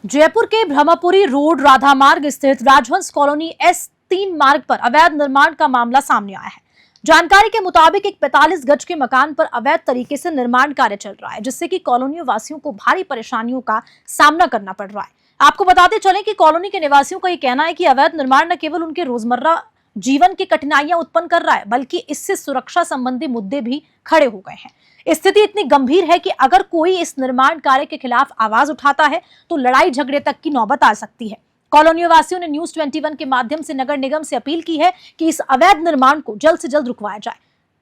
जयपुर के ब्रह्मपुरी रोड राधा मार्ग स्थित राजहंस कॉलोनी S3 मार्ग पर अवैध निर्माण का मामला सामने आया है। जानकारी के मुताबिक एक 45 गज के मकान पर अवैध तरीके से निर्माण कार्य चल रहा है, जिससे कि कॉलोनी वासियों को भारी परेशानियों का सामना करना पड़ रहा है। आपको बताते चलें कि कॉलोनी के निवासियों का ये कहना है कि अवैध निर्माण न केवल उनके रोजमर्रा जीवन की कठिनाइयां उत्पन्न कर रहा है, बल्कि इससे सुरक्षा संबंधी मुद्दे भी खड़े हो गए हैं। स्थिति इतनी गंभीर है कि अगर कोई इस निर्माण कार्य के खिलाफ आवाज उठाता है तो लड़ाई झगड़े तक की नौबत आ सकती है। कॉलोनी वासियों ने न्यूज 21 के माध्यम से नगर निगम से अपील की है कि इस अवैध निर्माण को जल्द से जल्द रुकवाया जाए।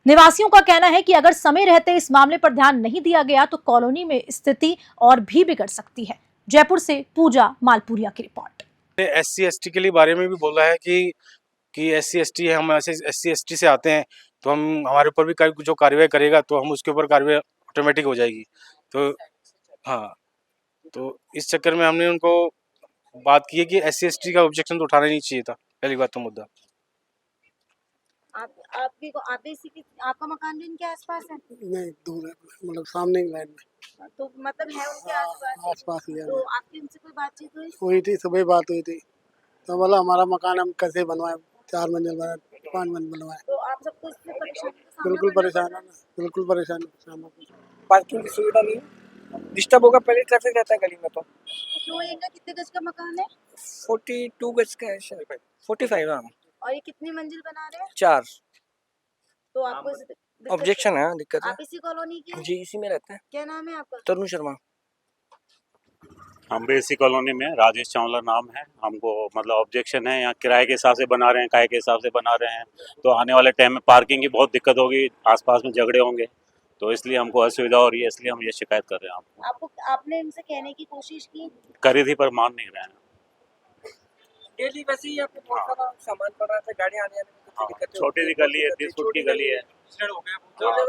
निवासियों का कहना है कि अगर समय रहते इस मामले पर ध्यान नहीं दिया गया तो कॉलोनी में स्थिति और भी बिगड़ सकती है। जयपुर से पूजा मालपुरिया की रिपोर्ट। SC/ST के लिए बारे में भी बोला है कि SC/ST है, हम ऐसे SC/ST से आते हैं तो हम हमारे ऊपर भी जो कार्रवाई करेगा तो हम उसके ऊपर कार्रवाई ऑटोमेटिक हो जाएगी। तो हाँ, तो इस चक्कर में हमने उनको बात की है कि SC/ST का ऑब्जेक्शन तो उठाना नहीं चाहिए था। पहली बात तो मुद्दा आपका मकान भी इनके आसपास है? नहीं, दूर है, मतलब सामने ही लाइन में। तो मतलब है उनके आसपास ही है। तो आपकी उनसे कोई बातचीत हुई? हुई थी, सुबह बात हुई थी, तो बोला हमारा मकान हम कैसे बनवाए, 4 मंजिल बनाए, 5 मंजिल बनवाए। तो आप सबको इसमें परेशानी का सामना बिल्कुल करना परेशान पड़ है, बिल्कुल परेशान है। पार्किंग की सुविधा नहीं है, डिस्टर्ब होगा, पहले ट्रैफिक रहता है गली में। तो तो इनका कितने गज का मकान है? 42 गज का है शायद, 45। हाँ, और ये कितनी मंजिल बना रहे हैं? 4 तो आपको दिक्कत- ऑब्जेक्शन है, दिक्कत है आप इसी कॉलोनी के हैं? जी, इसी में रहते हैं। क्या नाम है आपका? तरुण शर्मा। हम भी इसी कॉलोनी में, राजेश चावला नाम है। हमको मतलब ऑब्जेक्शन है, यहाँ किराए के हिसाब से बना रहे हैं, काय के हिसाब से बना रहे हैं, तो आने वाले टाइम में पार्किंग की बहुत दिक्कत होगी, आसपास में झगड़े होंगे, तो इसलिए हमको असुविधा हो रही है, इसलिए हम ये शिकायत कर रहे हैं। आपने इनसे कहने की कोशिश की? करी थी पर मान नहीं रहे हैं। डेली वैसे ही आपको बहुत सारा सामान पड़ रहा था, गाड़ी आने में हाँ, दिक्कत है। छोटी सी गली है, 30 फुट की गली है,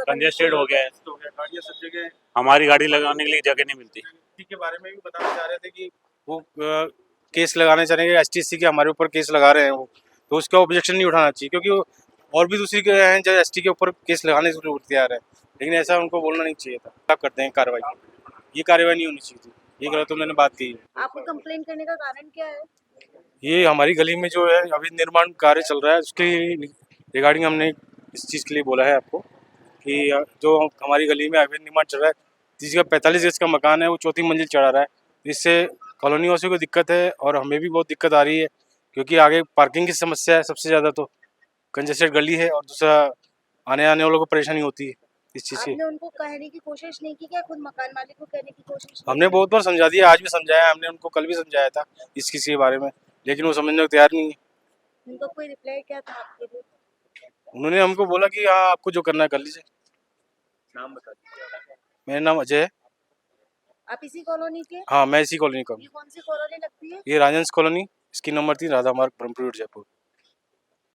कंजेस्टेड हो गया है, हमारी गाड़ी लगाने के लिए जगह नहीं मिलती। के बारे में भी बताना चाह रहे थे कि वो केस लगाने चाह रहे हैं, STC के हमारे ऊपर केस लगा रहे हैं वो, तो उसका ऑब्जेक्शन नहीं उठाना चाहिए, क्योंकि और भी दूसरी के हैं जो ST के ऊपर केस लगाने से तैयार है, लेकिन ऐसा उनको बोलना नहीं चाहिए था। क्या करते हैं कार्रवाई, ये कार्रवाई नहीं होनी चाहिए थी, ये गलत उन्होंने बात की। आपको कंप्लेन करने का कारण क्या है? ये हमारी गली में जो है अभी निर्माण कार्य चल रहा है, उसके रिगार्डिंग हमने इस चीज़ के लिए बोला है आपको कि जो हमारी गली में अवैध निर्माण चल रहा है, जिसका 45 गज का मकान है वो 4थी मंजिल चढ़ा रहा है, इससे कॉलोनी वासियों को दिक्कत है और हमें भी बहुत दिक्कत आ रही है, क्योंकि आगे पार्किंग की समस्या है सबसे ज़्यादा, तो कंजेस्टेड गली है और दूसरा आने वालों को परेशानी होती है इस चीज़ की। आपने उनको कहने की कोशिश नहीं की क्या? खुद मकान मालिक को कहने की कोशिश नहीं हमने बहुत बार समझा दिया, आज भी समझाया हमने उनको, कल भी समझाया था इस चीज़ के बारे में, लेकिन वो समझने को तैयार नहीं है। की? उनका कोई रिप्लाई क्या था आपके लिए? उन्होंने हमको बोला कि हाँ आपको जो करना है कर लीजिए। नाम बता दीजिए। मेरा नाम अजय है। आप इसी कॉलोनी के? हाँ, मैं इसी कॉलोनी का हूँ। ये कौन सी कॉलोनी लगती है? ये राजहंस कॉलोनी, इसकी नंबर 3 राधा मार्ग, ब्रह्मपुरी रोड, जयपुर।